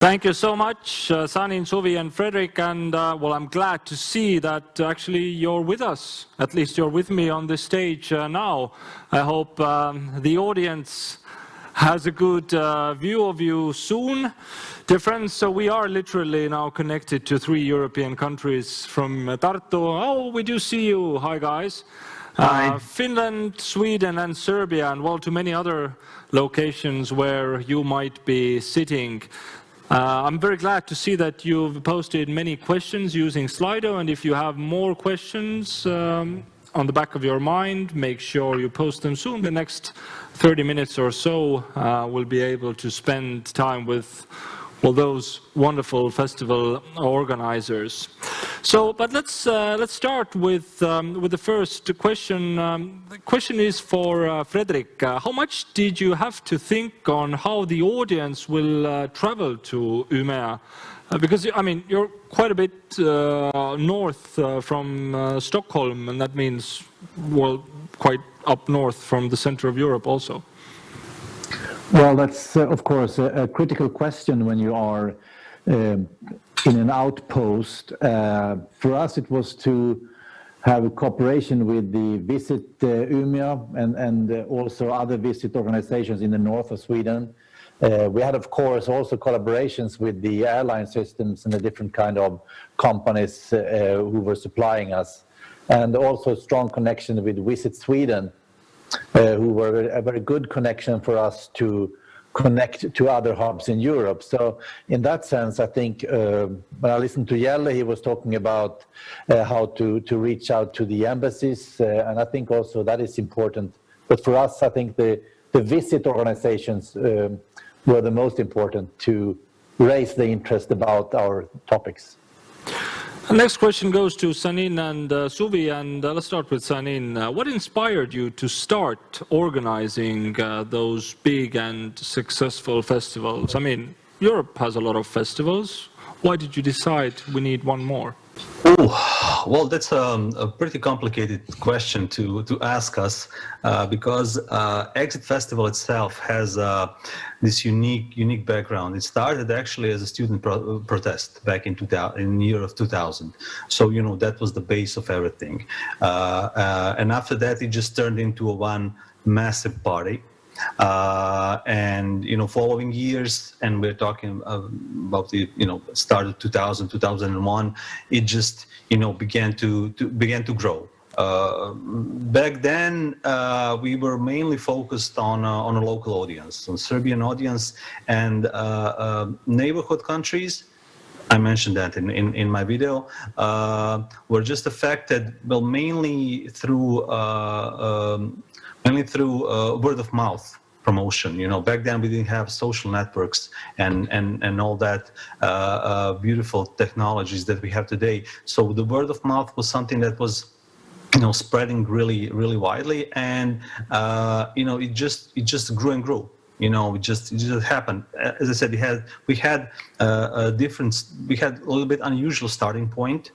Thank you so much, Sanjin, Suvi, and Fredrik. And well, I'm glad to see that actually you're with us. At least you're with me on this stage now. I hope the audience has a good view of you soon. Dear friends, so we are literally now connected to 3 European countries from Tartu. Oh, we do see you. Hi, guys. Finland, Sweden, and Serbia, and well, to many other locations where you might be sitting. I'm very glad to see that you've posted many questions using Slido, and if you have more questions on the back of your mind, make sure you post them soon. The next 30 minutes or so, we'll be able to spend time with those wonderful festival organizers. So, but let's start with the first question. The question is for Fredrik. How much did you have to think on how the audience will travel to Umeå? Because I mean, you're quite a bit north from Stockholm, and that means, well, quite up north from the center of Europe also. Well, that's of course a critical question when you are in an outpost. For us, it was to have a cooperation with the Visit Umeå and also other visit organizations in the north of Sweden. We had, of course, also collaborations with the airline systems and the different kind of companies who were supplying us, and also a strong connection with Visit Sweden, who were a very good connection for us to connect to other hubs in Europe. So in that sense, I think when I listened to Jelle, he was talking about how to reach out to the embassies, and I think also that is important. But for us, I think the visit organizations were the most important to raise the interest about our topics. The next question goes to Sanjin and Suvi, and let's start with Sanjin. What inspired you to start organizing those big and successful festivals? I mean, Europe has a lot of festivals. Why did you decide we need one more? Oh, well, that's a pretty complicated question to ask us because Exit Festival itself has this unique background. It started actually as a student protest back in the year of 2000. So, you know, that was the base of everything. And after that, it just turned into one massive party. And, you know, following years, and we're talking about the, you know, started 2000, 2001, it just, you know, began to grow. Back then, we were mainly focused on a local audience, on Serbian audience and neighborhood countries. I mentioned that in my video, were just affected, well, mainly through word of mouth promotion. You know, back then we didn't have social networks and all that beautiful technologies that we have today. So the word of mouth was something that was, you know, spreading really widely, and you know, it just grew and grew. You know, it just happened. As I said, we had a little bit unusual starting point,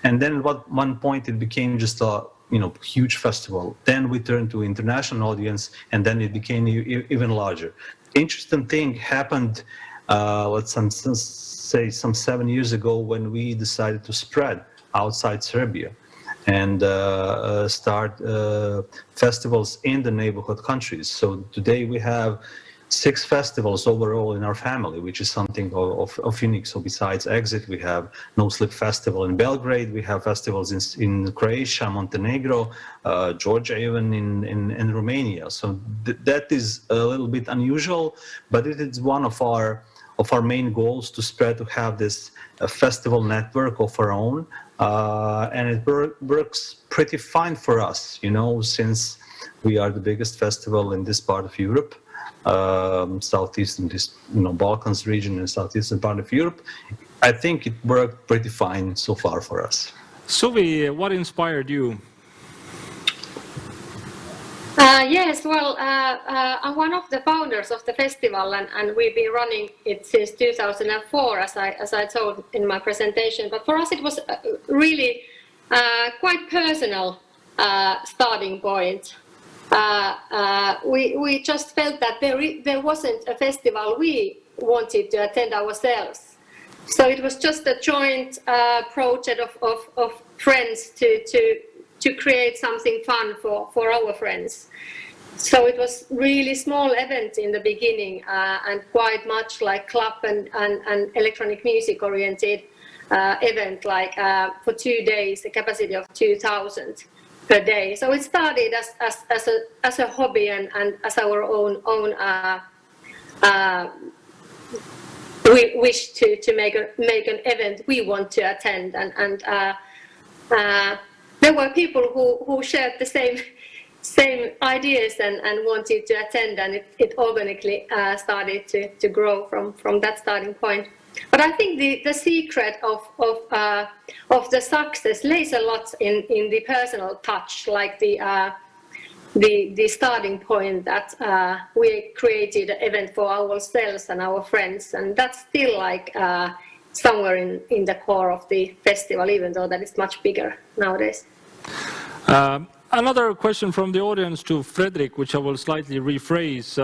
and then at one point it became just a, you know, huge festival. Then we turned to international audience, and then it became even larger. Interesting thing happened, let's say some 7 years ago, when we decided to spread outside Serbia and start festivals in the neighborhood countries. So today we have 6 festivals overall in our family, which is something of unique. So besides Exit, we have No Slip Festival in Belgrade, we have festivals in Croatia, Montenegro, Georgia, even in Romania. So that is a little bit unusual, but it is one of our main goals, to spread, to have this festival network of our own, and it works pretty fine for us, you know, since we are the biggest festival in this part of Europe. Southeastern, you know, Balkans region and southeastern part of Europe. I think it worked pretty fine so far for us. Suvi, what inspired you? Yes, well, I'm one of the founders of the festival, and we've been running it since 2004, as I told in my presentation. But for us, it was really quite personal starting point. We just felt that there wasn't a festival we wanted to attend ourselves. So it was just a joint project of friends to create something fun for our friends. So it was really small event in the beginning and quite much like club and electronic music oriented event, like for 2 days, a capacity of 2,000 per day. So it started as a hobby and as our own we wish to make an event we want to attend, and there were people who shared the same ideas and wanted to attend, and it organically started to grow from that starting point. But I think the secret of the success lays a lot in the personal touch, like the starting point that we created an event for ourselves and our friends, and that's still like somewhere in the core of the festival, even though that is much bigger nowadays. Another question from the audience to Fredrik, which I will slightly rephrase.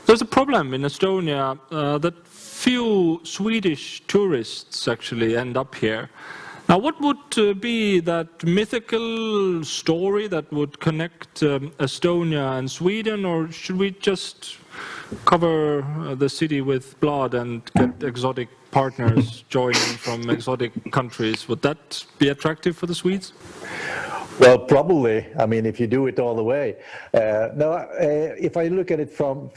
There's a problem in Estonia that few Swedish tourists actually end up here. Now, what would be that mythical story that would connect Estonia and Sweden, or should we just cover the city with blood and get exotic partners joining from exotic countries? Would that be attractive for the Swedes? Well, probably. I mean, if you do it all the way. If I look at it from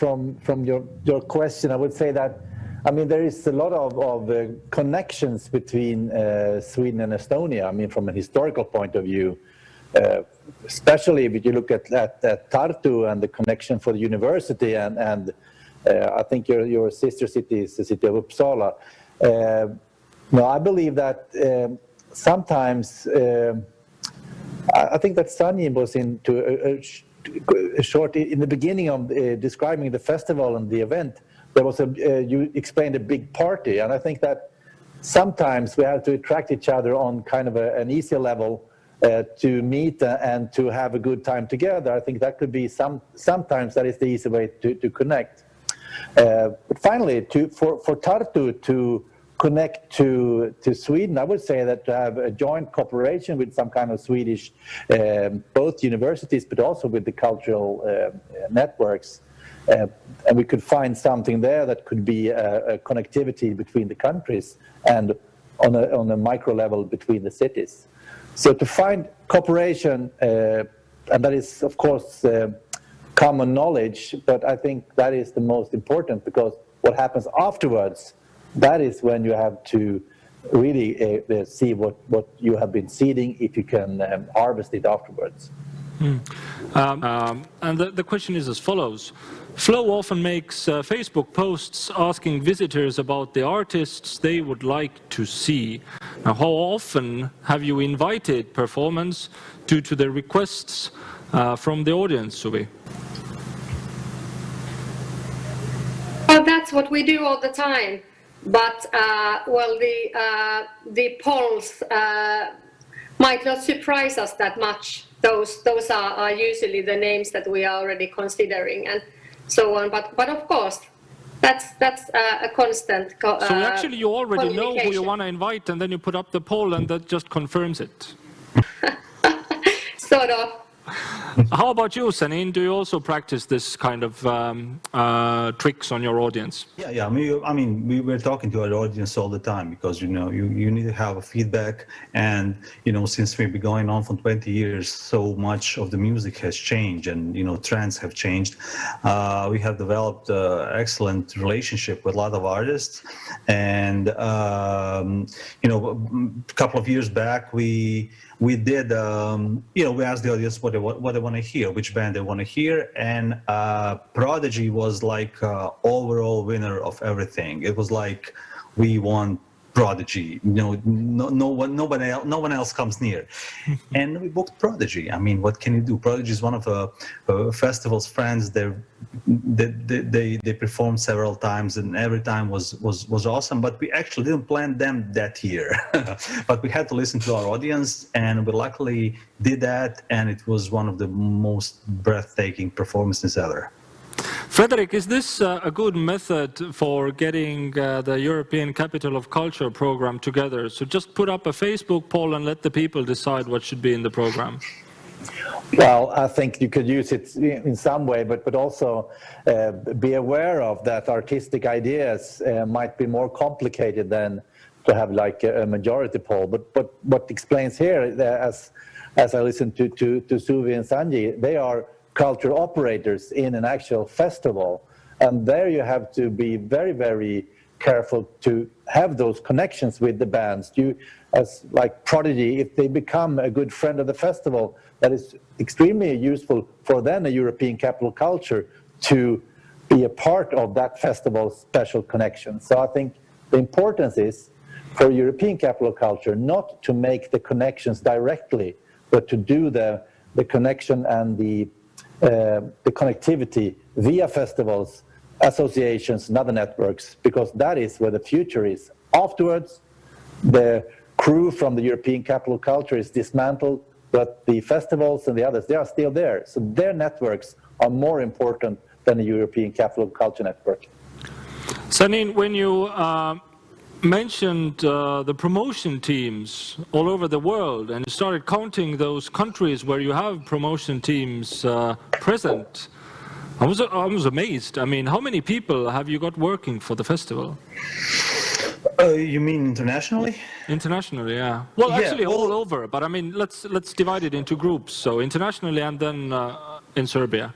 your question, I would say that, I mean, there is a lot of connections between Sweden and Estonia. I mean, from a historical point of view, especially if you look at Tartu and the connection for the university, and I think your sister city is the city of Uppsala. I believe that sometimes. I think that Sanjin was into a short in the beginning of describing the festival and the event. There was you explained a big party, and I think that sometimes we have to attract each other on kind of an easier level to meet and to have a good time together. I think that could be sometimes that is the easy way to connect. But finally, for Tartu to connect to Sweden, I would say that to have a joint cooperation with some kind of Swedish, both universities, but also with the cultural networks, and we could find something there that could be a connectivity between the countries and on a micro level between the cities. So to find cooperation, and that is of course common knowledge, but I think that is the most important, because what happens afterwards, that is when you have to really see what you have been seeding, if you can harvest it afterwards. And the question is as follows. Flow often makes Facebook posts asking visitors about the artists they would like to see. Now, how often have you invited performance due to the requests from the audience, Suvi? Well, that's what we do all the time. But the polls might not surprise us that much. Those are usually the names that we are already considering and so on. But of course, that's a constant. So actually, you already know who you want to invite, and then you put up the poll, and that just confirms it. Sort of. How about you, Sanjin? Do you also practice this kind of tricks on your audience? Yeah. I mean, we were talking to our audience all the time, because you need to have a feedback, and since we've been going on for 20 years, so much of the music has changed, and trends have changed. We have developed excellent relationship with a lot of artists, and a couple of years back we did we asked the audience what they want to hear, which band they want to hear, and Prodigy was like overall winner of everything. It was like, we want Prodigy, no one else comes near. And we booked Prodigy. I mean, what can you do? Prodigy is one of the festival's friends. They performed several times, and every time was awesome. But we actually didn't plan them that year. But we had to listen to our audience, and we luckily did that, and it was one of the most breathtaking performances ever. Fredrik, is this a good method for getting the European Capital of Culture program together? So just put up a Facebook poll and let the people decide what should be in the program. Well, I think you could use it in some way, but also be aware of that artistic ideas might be more complicated than to have like a majority poll. But what explains here, as I listen to Suvi and Sanjin, they are culture operators in an actual festival, and there you have to be very, very careful to have those connections with the bands. You, as like Prodigy, if they become a good friend of the festival, that is extremely useful for then a European Capital Culture to be a part of that festival's special connection. So I think the importance is for European Capital Culture not to make the connections directly, but to do the connection and the connectivity via festivals, associations, and other networks, because that is where the future is. Afterwards, the crew from the European Capital Culture is dismantled, but the festivals and the others, they are still there. So their networks are more important than the European Capital Culture network. Sanjin, when you mentioned the promotion teams all over the world and started counting those countries where you have promotion teams present, I was amazed. I mean, how many people have you got working for the festival? You mean internationally? Internationally, yeah. Well, actually all over, but I mean, let's divide it into groups. So internationally and then in Serbia.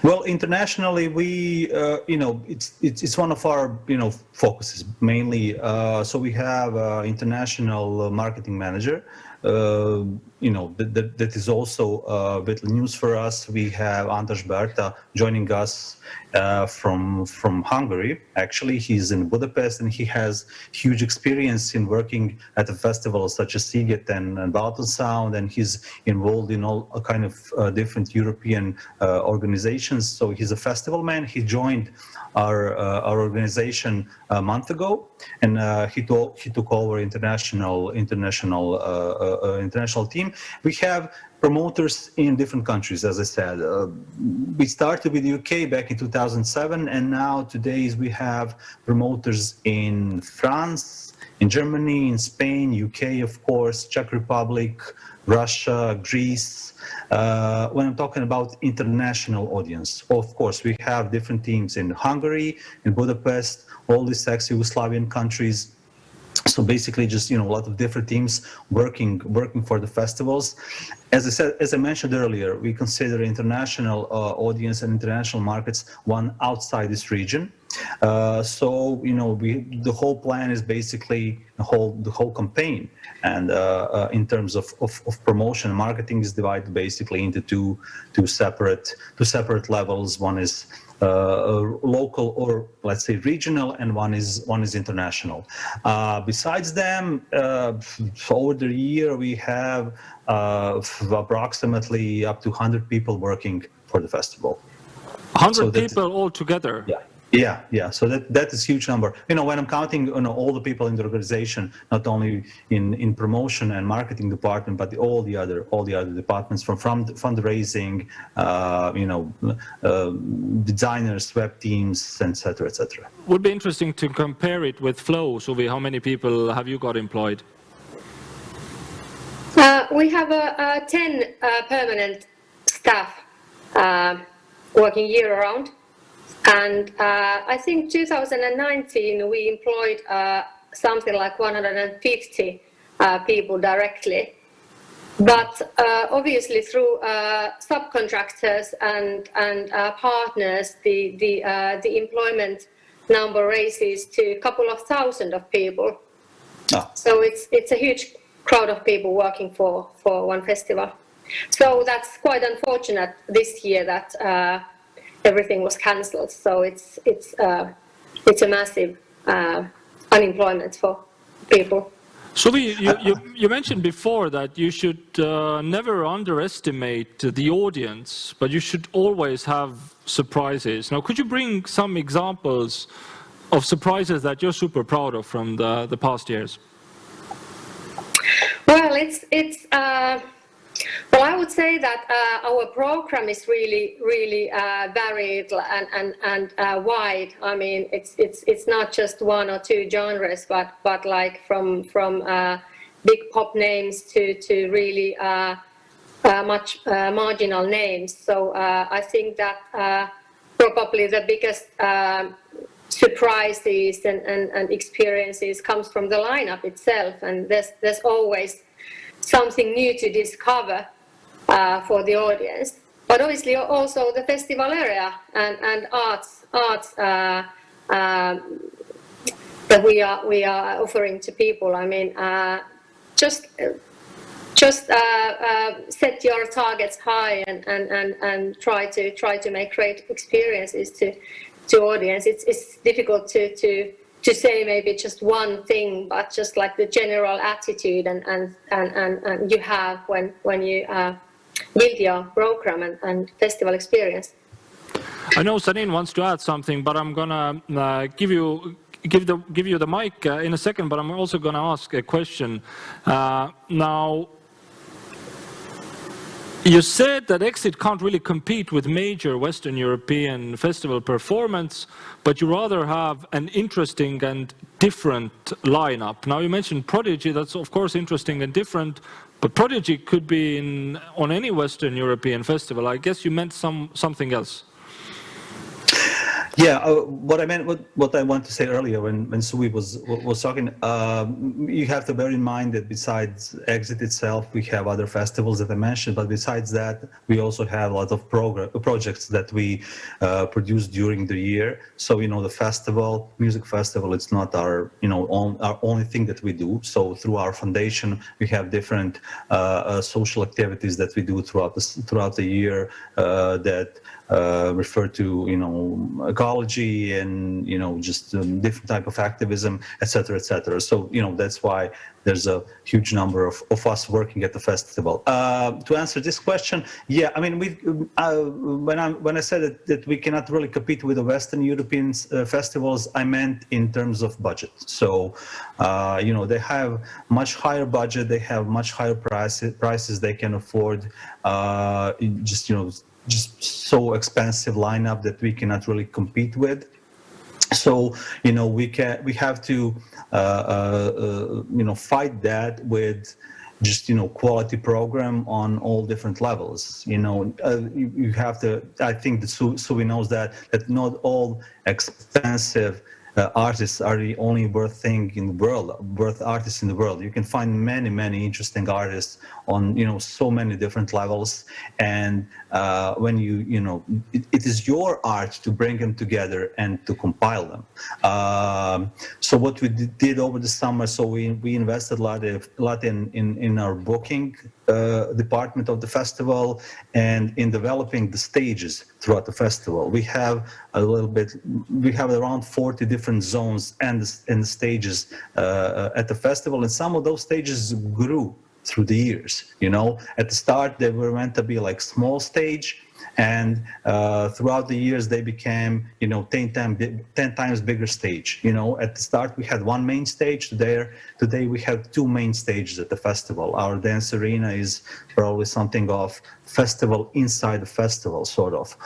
Well, internationally, we, it's one of our, focuses mainly. So we have international marketing manager, that is also a bit news for us. We have Anders Berta joining us from Hungary. Actually, he's in Budapest and he has huge experience in working at a festival such as Sziget and Balkan Sound, and he's involved in all kind of different European organizations. So he's a festival man. He joined our organization a month ago, and he took over international team. We have promoters in different countries, as I said. We started with the UK back in 2007, and now today we have promoters in France, in Germany, in Spain, UK, of course, Czech Republic, Russia, Greece. When I'm talking about international audience, of course, we have different teams in Hungary, in Budapest, all these ex-Yugoslavian countries. So basically, just a lot of different teams working for the festivals. As I mentioned earlier, we consider international audience and international markets one outside this region. So the whole plan is basically the whole campaign, and in terms of promotion and marketing is divided basically into two separate levels. One is local, or let's say regional, and one is international. Besides them, over the year we have approximately up to 100 people working for the festival. 100 people all together? Yeah. So that is a huge number. When I'm counting all the people in the organization, not only in promotion and marketing department, but all the other departments from fundraising, designers, web teams, etc., etc. Would be interesting to compare it with Flow. Suvi, how many people have you got employed? We have 10 permanent staff working year-round. And I think 2019 we employed something like 150 people directly. But obviously through subcontractors and partners, the employment number raises to a couple of thousand of people. Oh. So it's a huge crowd of people working for one festival. So that's quite unfortunate this year that everything was cancelled. So it's a massive unemployment for people. Suvi, you mentioned before that you should never underestimate the audience, but you should always have surprises. Now, could you bring some examples of surprises that you're super proud of from the past years? Well, Well, I would say that our program is really varied and wide. I mean, it's not just one or two genres, but like from big pop names to really much marginal names. So I think that probably the biggest surprises and experiences comes from the lineup itself, and there's always something new to discover for the audience. But obviously also the festival area and arts that we are offering to people. I mean, just set your targets high and try to make great experiences to audience. It's difficult to say maybe just one thing, but just like the general attitude and you have when you build your program and festival experience. I know Sanjin wants to add something, but I'm gonna give you the mic in a second. But I'm also gonna ask a question now. You said that Exit can't really compete with major Western European festival performance, but you rather have an interesting and different lineup. Now you mentioned Prodigy, that's of course interesting and different, but Prodigy could be on any Western European festival. I guess you meant something else. Yeah, what I meant, what I wanted to say earlier when Suvi was talking, you have to bear in mind that besides Exit itself, we have other festivals that I mentioned, but besides that, we also have a lot of projects that we produce during the year. So, the music festival, it's not our only thing that we do. So through our foundation, we have different social activities that we do throughout the year that refer to ecology and just different type of activism, etc., etc. So that's why there's a huge number of us working at the festival. To answer this question, yeah, I mean, when I said that we cannot really compete with the Western European festivals, I meant in terms of budget. So they have much higher budget, they have much higher prices they can afford. Just so expensive lineup that we cannot really compete with. So we have to fight that with just quality program on all different levels. You have to. I think that Suvi knows that not all expensive artists are the only worth artists in the world. You can find many interesting artists on so many different levels, and when it is your art to bring them together and to compile them. So what we did over the summer, so we invested a lot in our booking department of the festival and in developing the stages throughout the festival. We have around 40 different zones and stages at the festival, and some of those stages grew through the years. At the start they were meant to be like small stage, and throughout the years they became 10 times bigger stage. At the start we had one main stage. Today we have two main stages at the festival. Our dance arena is probably something of festival inside the festival, sort of.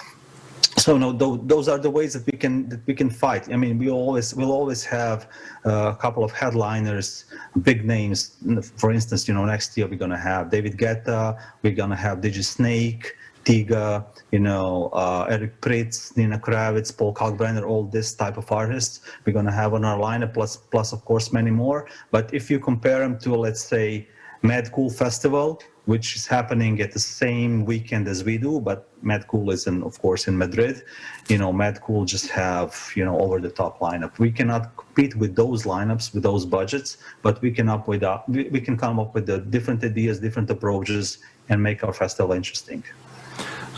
So those are the ways that we can fight. I mean, we'll always have a couple of headliners, big names. For instance, next year we're gonna have David Guetta, we're gonna have DJ Snake, Tiga, Eric Pritz, Nina Kravitz, Paul Kalkbrenner, all this type of artists we're gonna have on our lineup, plus of course many more. But if you compare them to, let's say, Mad Cool Festival, which is happening at the same weekend as we do, but Mad Cool is of course in Madrid. Mad Cool just have over the top lineup. We cannot compete with those lineups, with those budgets, but we can come up with the different ideas, different approaches, and make our festival interesting.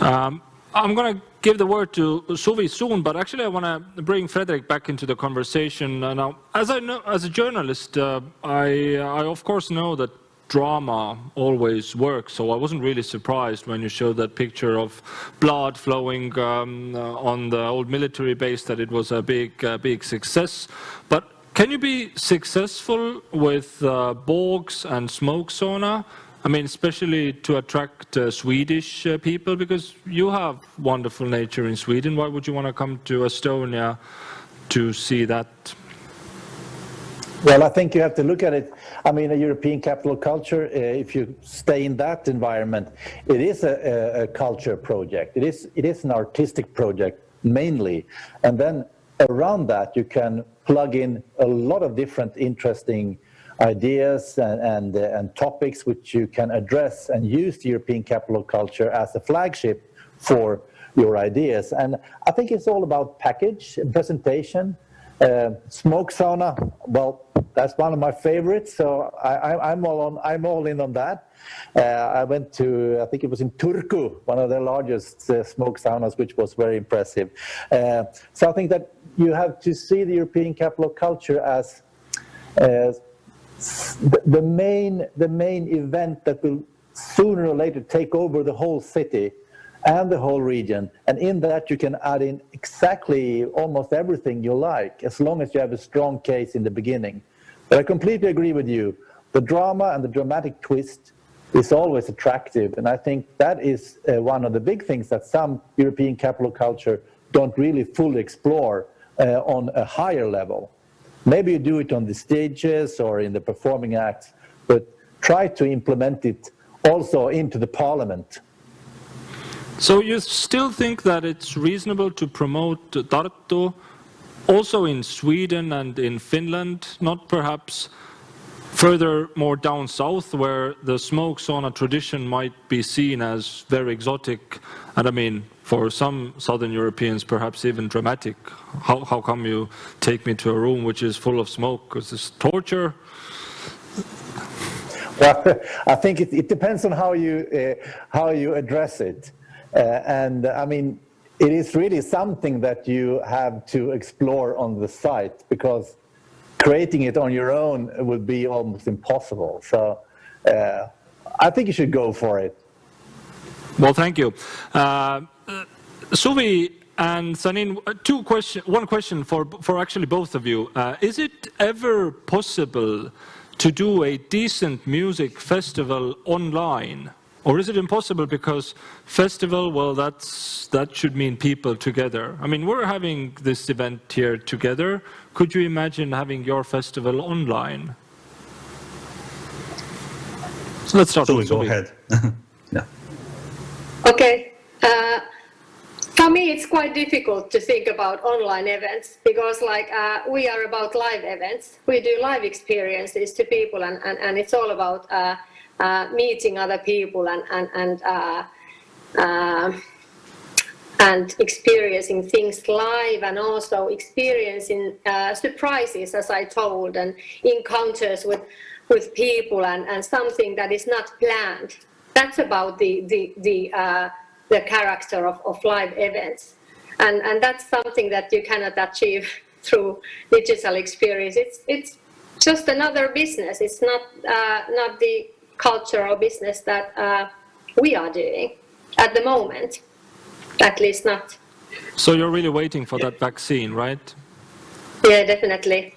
I'm going to give the word to Suvi soon, but actually I want to bring Fredrik back into the conversation now. As a journalist, I of course know that drama always works, so I wasn't really surprised when you showed that picture of blood flowing on the old military base, that it was a big success. But can you be successful with bogs and smoke sauna I mean, especially to attract Swedish people, because you have wonderful nature in Sweden. Why would you want to come to Estonia to see that? Well, I think you have to look at it. I mean, a European capital culture, if you stay in that environment, it is a culture project. It is an artistic project mainly. And then around that, you can plug in a lot of different interesting ideas and topics which you can address and use the European capital culture as a flagship for your ideas. And I think it's all about package and presentation. Smoke sauna, well, that's one of my favorites, so I'm all in on that. I went to, I think it was in Turku, one of the largest smoke saunas, which was very impressive. So I think that you have to see the European capital culture as the main event that will sooner or later take over the whole city and the whole region, and in that you can add in exactly almost everything you like, as long as you have a strong case in the beginning. But I completely agree with you. The drama and the dramatic twist is always attractive, and I think that is one of the big things that some European capital culture don't really fully explore on a higher level. Maybe you do it on the stages or in the performing acts, but try to implement it also into the parliament. So you still think that it's reasonable to promote Tartu also in Sweden and in Finland, not perhaps further more down south where the smoke sauna tradition might be seen as very exotic, and I mean for some Southern Europeans perhaps even dramatic? How come you take me to a room which is full of smoke? Is this torture? Well, I think it depends on how you address it. And I mean, it is really something that you have to explore on the site, because creating it on your own would be almost impossible. So I think you should go for it. Well, thank you. Suvi and Sanjin, one question for actually both of you. Is it ever possible to do a decent music festival online? Or is it impossible because festival, well, that should mean people together. I mean, we're having this event here together. Could you imagine having your festival online? So let's start with Go Suvi. ahead. Yeah. Okay. For me, it's quite difficult to think about online events because, like, we are about live events. We do live experiences to people, and it's all about meeting other people and experiencing things live, and also experiencing surprises, as I told, and encounters with people and something that is not planned. That's about the character of live events, and that's something that you cannot achieve through digital experience. It's just another business. It's not the cultural business that we are doing at the moment, at least not. So you're really waiting for that vaccine, right? Yeah, definitely.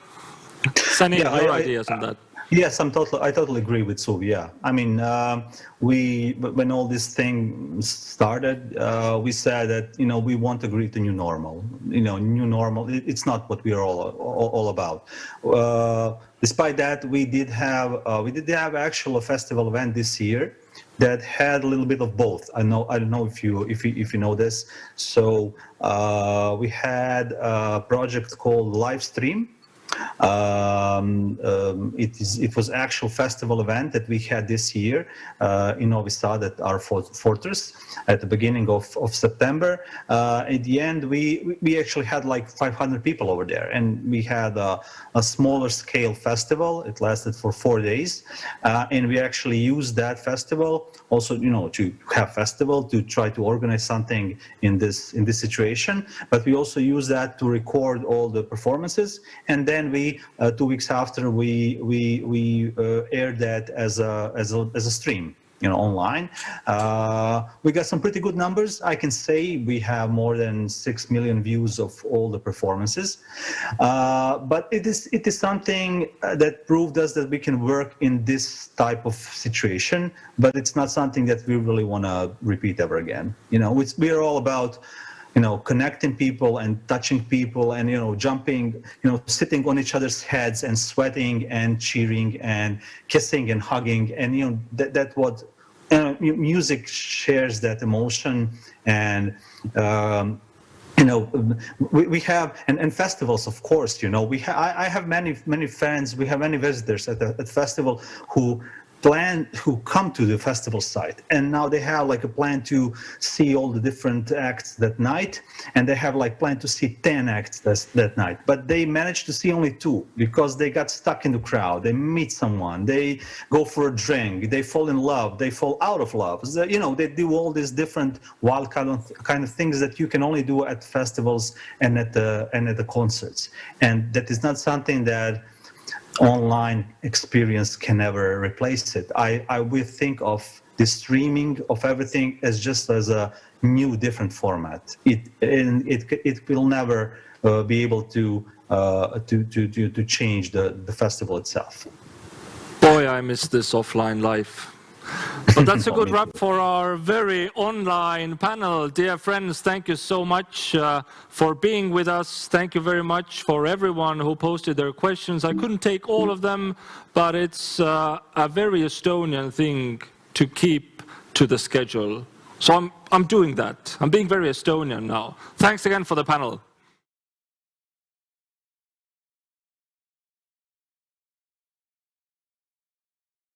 Sanjin, your ideas on that? Yes, I totally agree with Suvi. Yeah, I mean, when all this thing started, we said that we want to agree to new normal. New normal. It's not what we are all about. Despite that, we did have actually a festival event this year that had a little bit of both. I don't know if you know this. So we had a project called Livestream. It was actual festival event that we had this year in Novi Sad at our fortress at the beginning of September. At the end, we actually had like 500 people over there, and we had a smaller scale festival. It lasted for 4 days, and we actually used that festival also, to have festival, to try to organize something in this situation. But we also use that to record all the performances, and then we 2 weeks after we aired that as a stream. online. We got some pretty good numbers. I can say we have more than 6 million views of all the performances. But it is something that proved us that we can work in this type of situation, but it's not something that we really want to repeat ever again. We are all about connecting people and touching people and, jumping, sitting on each other's heads and sweating and cheering and kissing and hugging. And, that's what music shares, that emotion. And, we have, and festivals, of course, I have many friends, we have many visitors at festival who come to the festival site, and now they have like a plan to see all the different acts that night, and they have like plan to see 10 acts that night, but they managed to see only 2 because they got stuck in the crowd. They meet someone, they go for a drink, they fall in love, they fall out of love. They do all these different wild kind of things that you can only do at festivals and at the concerts, and that is not something that online experience can never replace it. I will think of the streaming of everything as just as a new, different format. It will never be able to change the festival itself. Boy, I miss this offline life. But that's a good wrap for our very online panel. Dear friends, thank you so much for being with us. Thank you very much for everyone who posted their questions. I couldn't take all of them, but it's a very Estonian thing to keep to the schedule. So I'm doing that. I'm being very Estonian now. Thanks again for the panel.